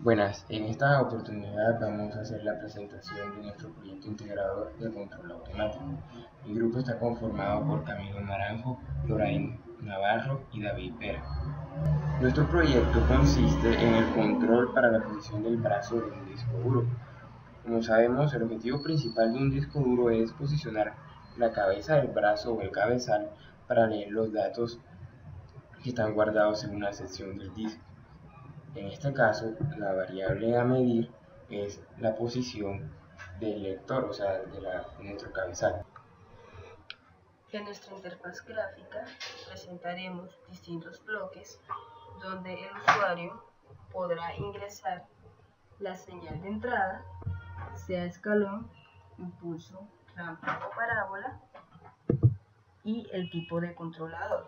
Buenas, en esta oportunidad vamos a hacer la presentación de nuestro proyecto integrador de control automático. Mi grupo está conformado por Camilo Naranjo, Loraín Navarro y David Pera. Nuestro proyecto consiste en el control para la posición del brazo de un disco duro. Como sabemos, el objetivo principal de un disco duro es posicionar la cabeza del brazo o el cabezal para leer los datos que están guardados en una sección del disco. En este caso, la variable a medir es la posición del lector, o sea, de nuestro cabezal. En nuestra interfaz gráfica presentaremos distintos bloques donde el usuario podrá ingresar la señal de entrada, sea escalón, impulso, rampa o parábola, y el tipo de controlador.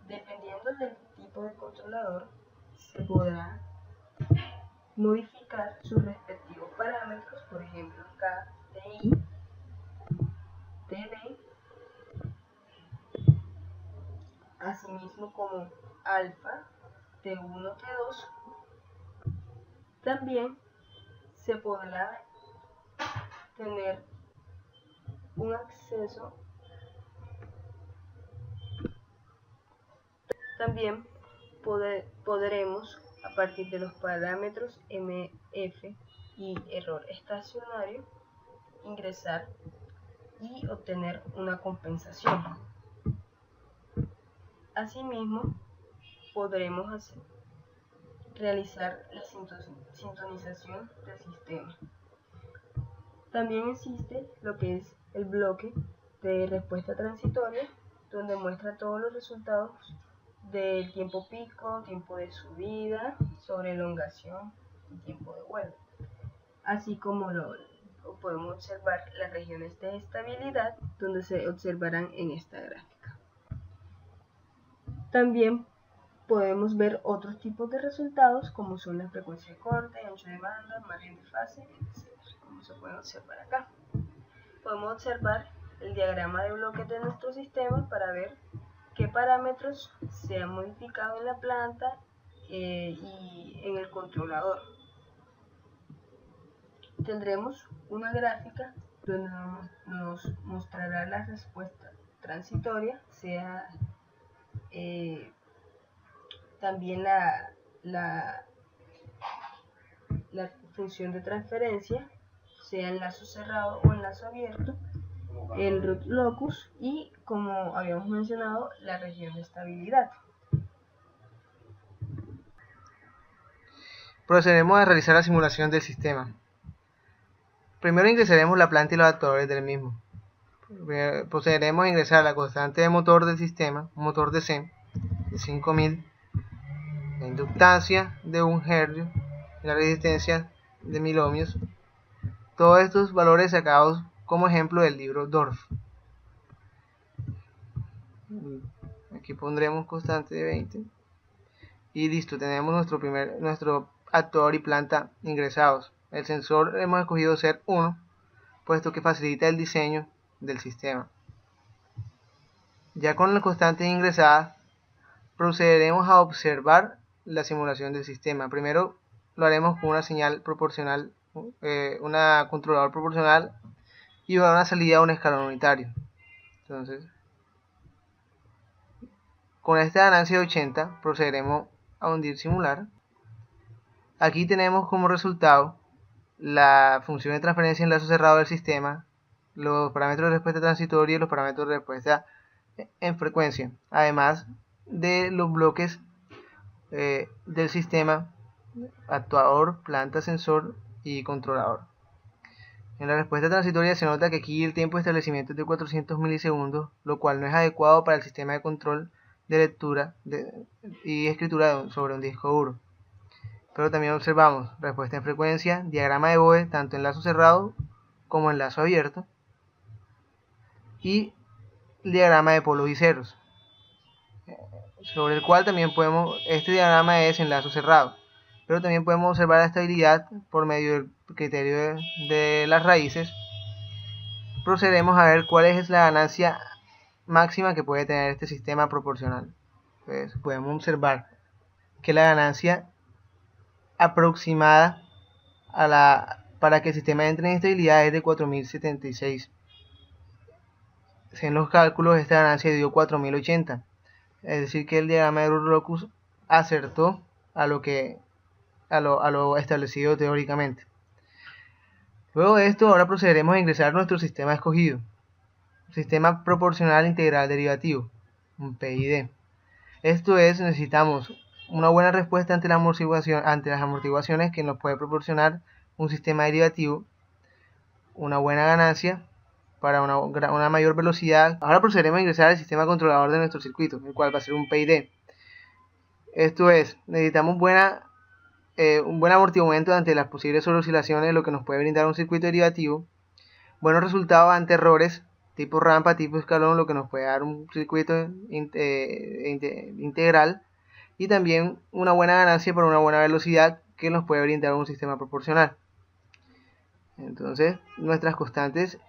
Dependiendo del tipo de controlador, se podrá modificar sus respectivos parámetros, por ejemplo, K, TI, TD, asimismo como alfa, T1, T2. También se podrá tener un acceso. También podremos, a partir de los parámetros MF y error estacionario, ingresar y obtener una compensación. Asimismo, podremos realizar la sintonización del sistema. También existe lo que es el bloque de respuesta transitoria, donde muestra todos los resultados del tiempo pico, tiempo de subida, sobre elongación y tiempo de vuelo. Así como podemos observar las regiones de estabilidad, donde se observarán en esta gráfica. También podemos ver otros tipos de resultados, como son la frecuencia de corte, ancho de banda, margen de fase, etc., como se puede observar acá. Podemos observar el diagrama de bloques de nuestro sistema para ver qué parámetros se han modificado en la planta y en el controlador. Tendremos una gráfica donde nos mostrará la respuesta transitoria, sea también la función de transferencia, sea enlazo cerrado o enlazo abierto, el root locus y, como habíamos mencionado, la región de estabilidad. Procederemos a realizar la simulación del sistema. Primero ingresaremos la planta y los actuadores del mismo. Procederemos a ingresar la constante de motor del sistema, un motor DC de 5000, la inductancia de 1 Hz y la resistencia de 1000 ohmios. Todos estos valores sacados como ejemplo del libro Dorf. Aquí pondremos constante de 20 y listo, tenemos nuestro actuador y planta ingresados. El sensor hemos escogido ser 1, puesto que facilita el diseño del sistema. Ya con la constante ingresada, procederemos a observar la simulación del sistema. Primero lo haremos con una señal proporcional, una controlador proporcional, y va a una salida a un escalón unitario. Entonces, con esta ganancia de 80 procederemos a hundir simular. Aquí tenemos como resultado la función de transferencia en enlazo cerrado del sistema, los parámetros de respuesta transitoria y los parámetros de respuesta en frecuencia, además de los bloques del sistema: actuador, planta, sensor y controlador. En la respuesta transitoria se nota que aquí el tiempo de establecimiento es de 400 milisegundos, lo cual no es adecuado para el sistema de control de lectura y escritura sobre un disco duro. Pero también observamos respuesta en frecuencia, diagrama de Bode tanto en lazo cerrado como en lazo abierto, y diagrama de polos y ceros, sobre el cual también este diagrama es en lazo cerrado, pero también podemos observar la estabilidad por medio del criterio de las raíces. Procedemos a ver cuál es la ganancia máxima que puede tener este sistema proporcional. Entonces podemos observar que la ganancia aproximada para que el sistema entre en estabilidad es de 4076. En los cálculos esta ganancia dio 4080, es decir que el diagrama de Euler-Locus acertó a lo establecido teóricamente. Luego de esto, ahora procederemos a ingresar nuestro sistema escogido, sistema proporcional integral derivativo, un PID. Esto es, necesitamos una buena respuesta ante las amortiguaciones que nos puede proporcionar un sistema derivativo, una buena ganancia para una mayor velocidad. Ahora procederemos a ingresar al sistema controlador de nuestro circuito, el cual va a ser un PID. Esto es, necesitamos un buen amortiguamiento ante las posibles sobreoscilaciones, lo que nos puede brindar un circuito derivativo, buenos resultados ante errores tipo rampa, tipo escalón, lo que nos puede dar un circuito integral, y también una buena ganancia por una buena velocidad que nos puede brindar un sistema proporcional. Entonces, nuestras constantes,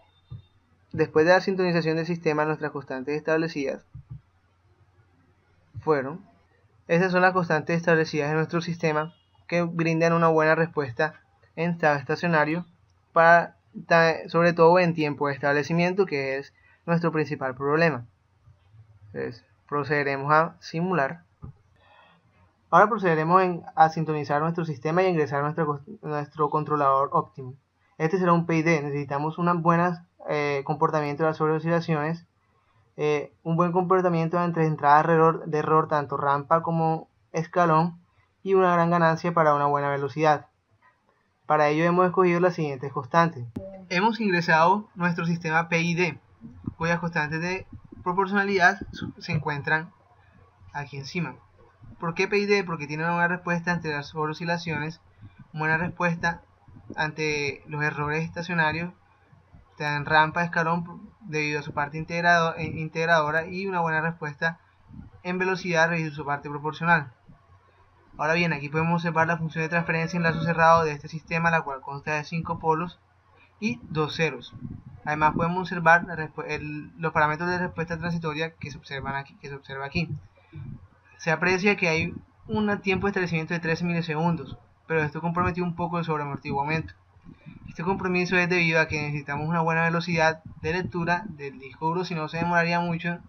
después de la sintonización del sistema, nuestras constantes establecidas fueron, estas son las constantes establecidas en nuestro sistema que brindan una buena respuesta en estado estacionario, sobre todo en tiempo de establecimiento, que es nuestro principal problema. Entonces, procederemos a simular. Ahora procederemos a sintonizar nuestro sistema y a ingresar nuestro controlador óptimo. Este será un PID. Necesitamos un buen comportamiento de las sobreoscilaciones, un buen comportamiento entre entradas de error tanto rampa como escalón, y una gran ganancia para una buena velocidad. Para ello hemos escogido las siguientes constantes. Hemos ingresado nuestro sistema PID, cuyas constantes de proporcionalidad se encuentran aquí encima. ¿Por qué PID? Porque tiene una buena respuesta ante las sobreoscilaciones, buena respuesta ante los errores estacionarios, en rampa, escalón debido a su parte integradora, y una buena respuesta en velocidad debido a su parte proporcional. Ahora bien, aquí podemos observar la función de transferencia en lazo cerrado de este sistema, la cual consta de 5 polos y 2 ceros. Además podemos observar los parámetros de respuesta transitoria que se observa aquí. Se aprecia que hay un tiempo de establecimiento de 13 milisegundos, pero esto comprometió un poco el sobreamortiguamiento. Este compromiso es debido a que necesitamos una buena velocidad de lectura del disco duro, si no se demoraría mucho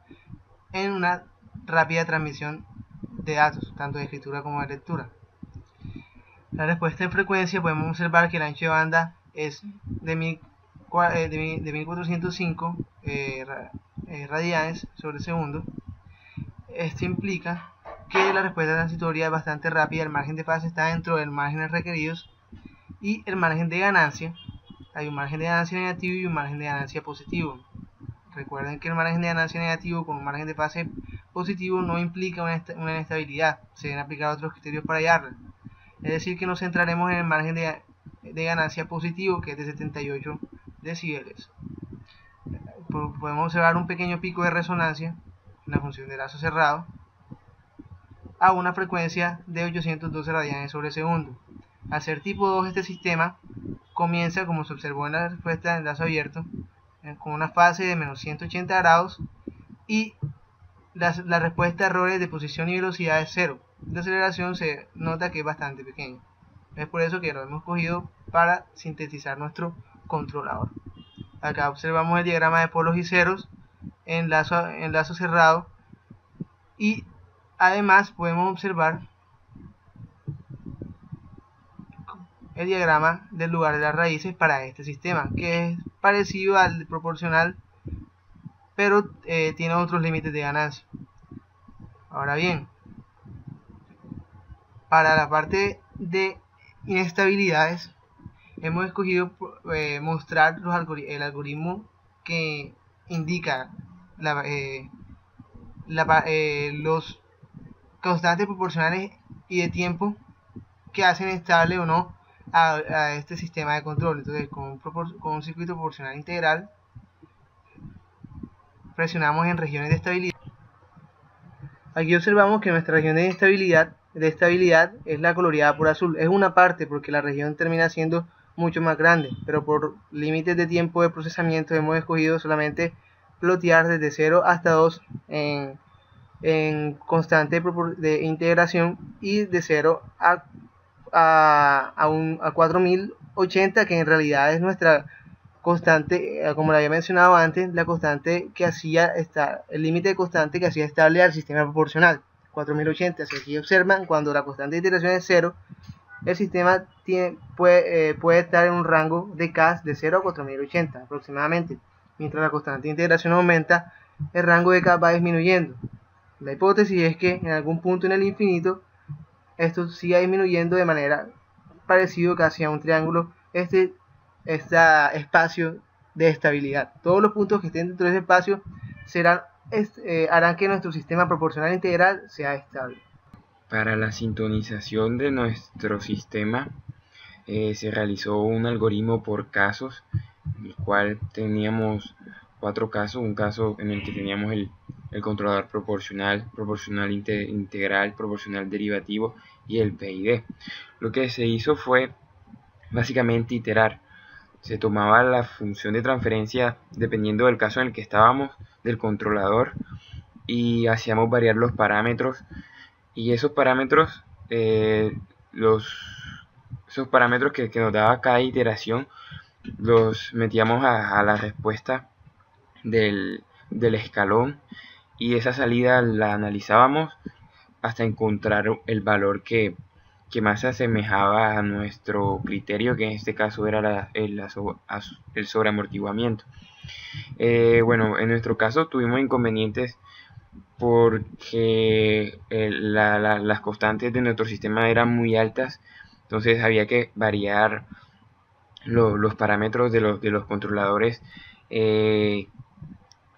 en una rápida transmisión de datos, tanto de escritura como de lectura. La respuesta en frecuencia, podemos observar que el ancho de banda es de 1405 radianes sobre segundo. Esto implica que la respuesta transitoria es bastante rápida, el margen de fase está dentro de los márgenes requeridos, y el margen de ganancia, hay un margen de ganancia negativo y un margen de ganancia positivo. Recuerden que el margen de ganancia negativo con un margen de fase positivo no implica una inestabilidad, se deben aplicar otros criterios para hallarla. Es decir, que nos centraremos en el margen de ganancia positivo, que es de 78 decibeles. Podemos observar un pequeño pico de resonancia en la función de lazo cerrado a una frecuencia de 812 radianes sobre segundo. Al ser tipo 2, este sistema comienza, como se observó en la respuesta del lazo abierto, con una fase de menos 180 grados, y la respuesta a errores de posición y velocidad es 0. La aceleración se nota que es bastante pequeña. Es por eso que lo hemos cogido para sintetizar nuestro controlador. Acá observamos el diagrama de polos y ceros en lazo cerrado, y además podemos observar el diagrama del lugar de las raíces para este sistema, que es parecido al proporcional, pero tiene otros límites de ganancia. Ahora bien, para la parte de inestabilidades hemos escogido mostrar el algoritmo que indica los constantes proporcionales y de tiempo que hacen estable o no a este sistema de control. Entonces, con un circuito proporcional integral, presionamos en regiones de estabilidad. Aquí observamos que nuestra región de estabilidad es la coloreada por azul. Es una parte porque la región termina siendo mucho más grande, pero por límites de tiempo de procesamiento hemos escogido solamente plotear desde 0 hasta 2 en constante de integración, y de 0 a a 4080, que en realidad es nuestra constante, como lo había mencionado antes, la constante que hacía el límite de constante que hacía estable al sistema proporcional, 4080. Si aquí observan, cuando la constante de iteración es 0, el sistema puede estar en un rango de K de 0 a 4080 aproximadamente. Mientras la constante de integración aumenta, el rango de K va disminuyendo. La hipótesis es que en algún punto en el infinito esto siga disminuyendo de manera parecido casi a un triángulo este espacio de estabilidad. Todos los puntos que estén dentro de ese espacio harán que nuestro sistema proporcional integral sea estable. Para la sintonización de nuestro sistema se realizó un algoritmo por casos, en el cual teníamos 4 casos, un caso en el que teníamos el controlador proporcional, proporcional integral, proporcional derivativo y el PID. Lo que se hizo fue básicamente iterar. Se tomaba la función de transferencia dependiendo del caso en el que estábamos del controlador y hacíamos variar los parámetros, y esos parámetros esos parámetros que nos daba cada iteración los metíamos a la respuesta del escalón, y esa salida la analizábamos hasta encontrar el valor que más se asemejaba a nuestro criterio, que en este caso era el sobreamortiguamiento. Bueno, en nuestro caso tuvimos inconvenientes porque las constantes de nuestro sistema eran muy altas, entonces había que variar los parámetros de los controladores,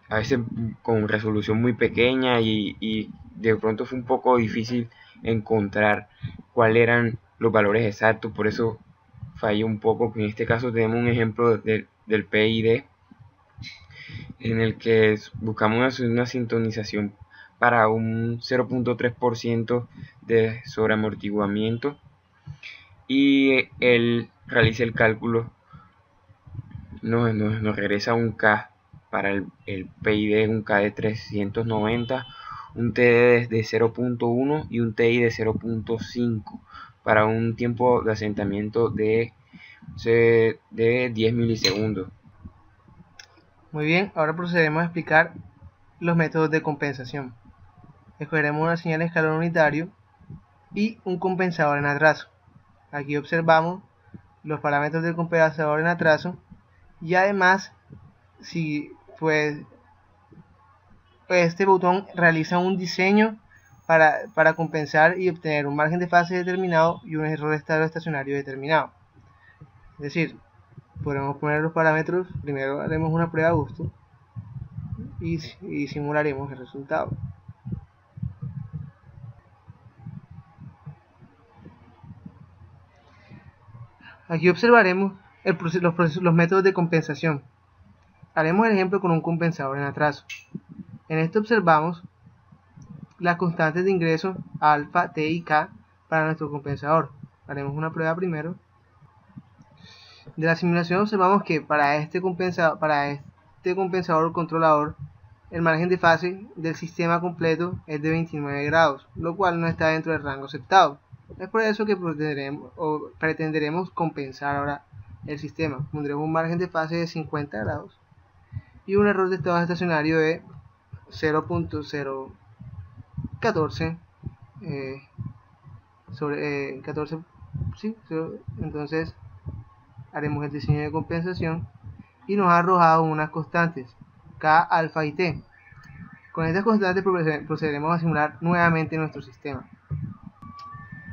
a veces con resolución muy pequeña, y de pronto fue un poco difícil encontrar cuáles eran los valores exactos. Por eso falló un poco. En este caso tenemos un ejemplo del PID, en el que buscamos una sintonización para un 0.3% de sobreamortiguamiento, y él realiza el cálculo, nos regresa un K. Para el PID, un K de 390, un TD de 0.1 y un TI de 0.5 para un tiempo de asentamiento de 10 milisegundos. Muy bien, ahora procedemos a explicar los métodos de compensación. Escogeremos una señal de escalón unitario y un compensador en atraso. Aquí observamos los parámetros del compensador en atraso, y además, si este botón realiza un diseño para compensar y obtener un margen de fase determinado y un error de estado estacionario determinado. Es decir, podremos poner los parámetros, primero haremos una prueba a gusto y simularemos el resultado. Aquí observaremos los métodos de compensación. Haremos el ejemplo con un compensador en atraso. En este observamos las constantes de ingreso alfa, t y k para nuestro compensador. Haremos una prueba primero. De la simulación observamos que para este compensador controlador, el margen de fase del sistema completo es de 29 grados, lo cual no está dentro del rango aceptado. Es por eso que pretenderemos compensar ahora el sistema. Pondremos un margen de fase de 50 grados y un error de estado estacionario de 0.014 sobre 14. Entonces haremos el diseño de compensación y nos ha arrojado unas constantes K, alfa y T. Con estas constantes procederemos a simular nuevamente nuestro sistema.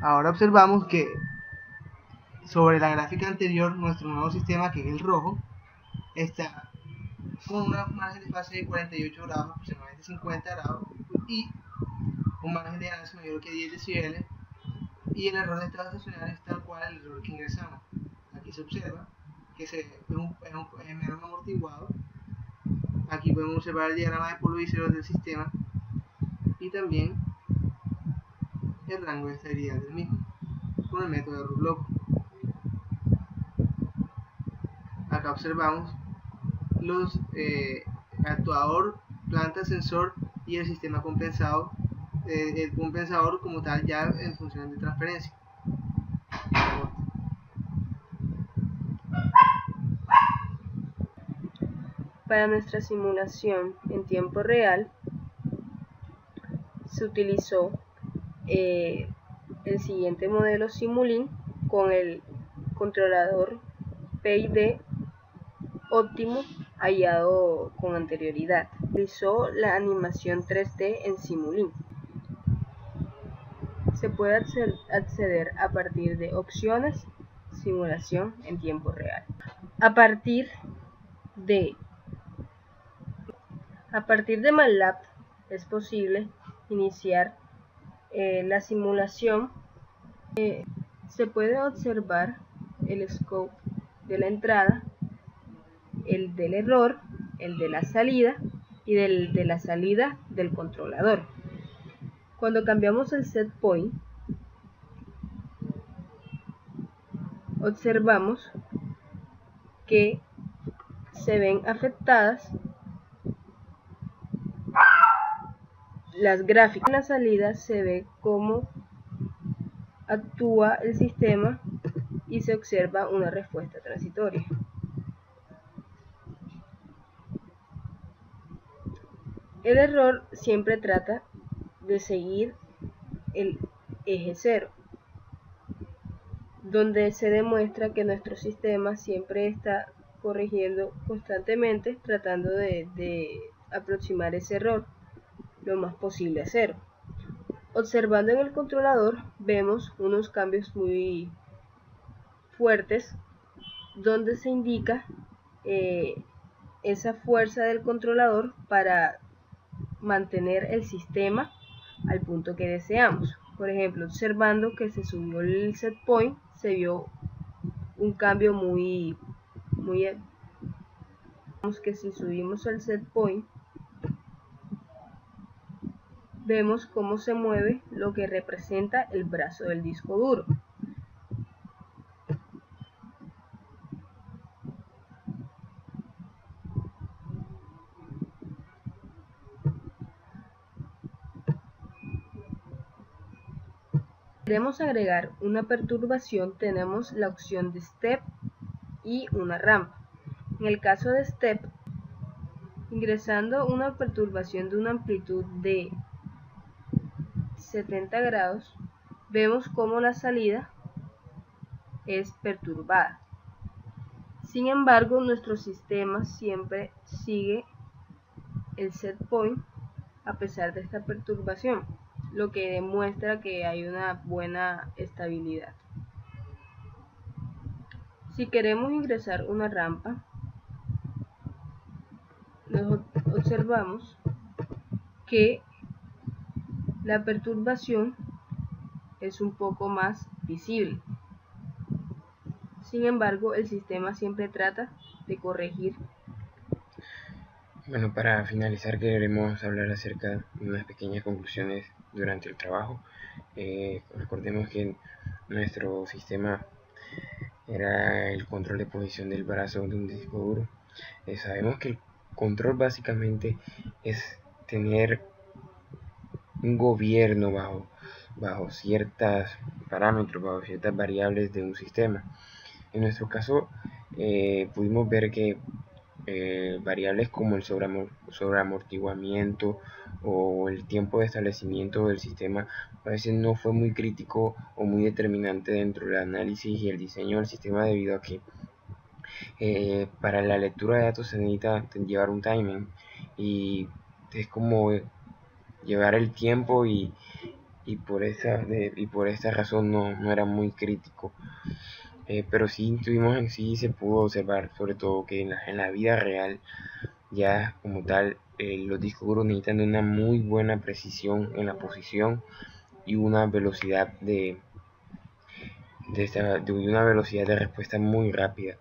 Ahora observamos que sobre la gráfica anterior, nuestro nuevo sistema, que es el rojo, está con una margen de fase de 48 grados, aproximadamente 50 grados, y un margen de ganancia mayor que 10 decibeles, y el error de estado estacionario es tal cual el error que ingresamos. Aquí se observa que es menos amortiguado. Aquí podemos observar el diagrama de polos y ceros del sistema y también el rango de estabilidad del mismo con el método de Ruglock. Acá observamos los actuador, planta, sensor y el sistema compensado, el compensador como tal ya en función de transferencia. Para nuestra simulación en tiempo real se utilizó el siguiente modelo Simulink con el controlador PID óptimo hallado con anterioridad. Utilizó la animación 3D en Simulink. Se puede acceder a partir de opciones, simulación en tiempo real. A partir de MATLAB es posible iniciar la simulación. Se puede observar el scope de la entrada, el del error, el de la salida y el de la salida del controlador. Cuando cambiamos el set point, observamos que se ven afectadas las gráficas. En la salida se ve cómo actúa el sistema y se observa una respuesta transitoria. El error siempre trata de seguir el eje 0, donde se demuestra que nuestro sistema siempre está corrigiendo constantemente, tratando de aproximar ese error lo más posible a 0. Observando en el controlador vemos unos cambios muy fuertes donde se indica esa fuerza del controlador para mantener el sistema al punto que deseamos. Por ejemplo, observando que se subió el set point, se vio un cambio muy vemos que si subimos el set point, vemos cómo se mueve lo que representa el brazo del disco duro. Si queremos agregar una perturbación, tenemos la opción de step y una rampa. En el caso de step, ingresando una perturbación de una amplitud de 70 grados, vemos cómo la salida es perturbada. Sin embargo, nuestro sistema siempre sigue el set point a pesar de esta perturbación, lo que demuestra que hay una buena estabilidad. Si queremos ingresar una rampa, observamos que la perturbación es un poco más visible. Sin embargo, el sistema siempre trata de corregir. Bueno, para finalizar queremos hablar acerca de unas pequeñas conclusiones durante el trabajo. Recordemos que nuestro sistema era el control de posición del brazo de un disco duro. Sabemos que el control básicamente es tener un gobierno bajo ciertos parámetros, bajo ciertas variables de un sistema. En nuestro caso pudimos ver que variables como el sobreamortiguamiento o el tiempo de establecimiento del sistema a veces no fue muy crítico o muy determinante dentro del análisis y el diseño del sistema, debido a que para la lectura de datos se necesita llevar un timing y es como llevar el tiempo y por esta razón no era muy crítico. Pero sí se pudo observar, sobre todo que en la vida real, ya como tal, los discos duros necesitan de una muy buena precisión en la posición y una velocidad de respuesta muy rápida.